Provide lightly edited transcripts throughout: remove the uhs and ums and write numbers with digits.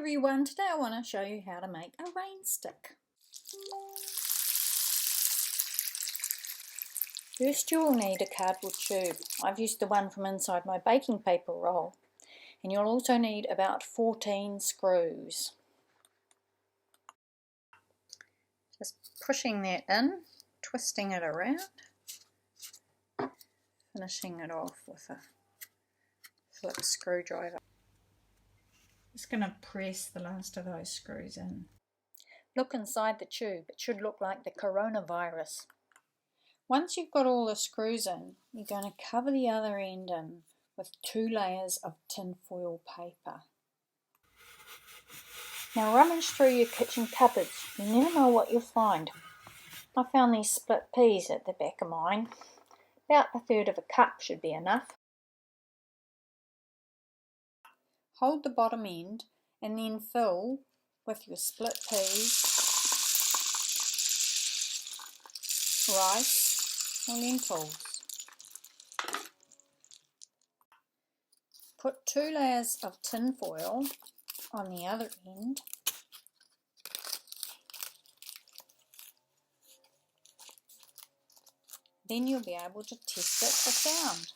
everyone, today I want to show you how to make a rain stick. First you will need a cardboard tube. I've used the one from inside my baking paper roll. And you'll also need about 14 screws. Just pushing that in, twisting it around, finishing it off with a Phillips screwdriver. Just going to press the last of those screws in. Look inside the tube, it should look like the coronavirus. Once you've got all the screws in, you're going to cover the other end in with 2 layers of tin foil paper. Now rummage through your kitchen cupboards, you never know what you'll find. I found these split peas at the back of mine. About 1/3 of a cup should be enough. Hold the bottom end and then fill with your split peas, rice or lentils. Put 2 layers of tin foil on the other end. Then you'll be able to test it for sound.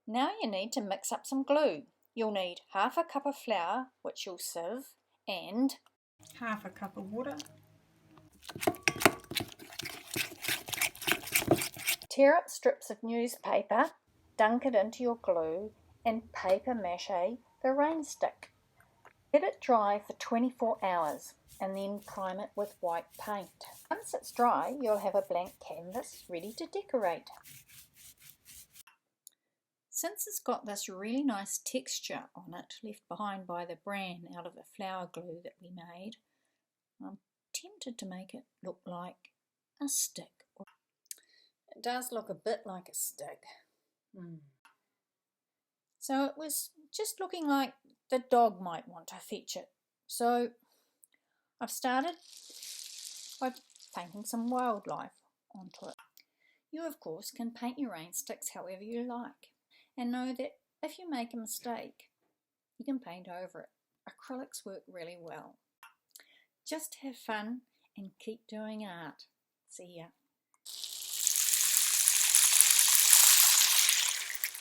Now you need to mix up some glue. You'll need 1/2 cup of flour, which you'll sieve, and 1/2 cup of water. Tear up strips of newspaper, dunk it into your glue, and paper mache the rain stick. Let it dry for 24 hours and then prime it with white paint. Once it's dry, you'll have a blank canvas ready to decorate. Since it's got this really nice texture on it left behind by the bran out of the flour glue that we made, I'm tempted to make it look like a stick. It does look a bit like a stick. So it was just looking like the dog might want to fetch it. So I've started by painting some wildlife onto it. You of course can paint your rain sticks however you like. And know that if you make a mistake, you can paint over it. Acrylics work really well. Just have fun and keep doing art. See ya.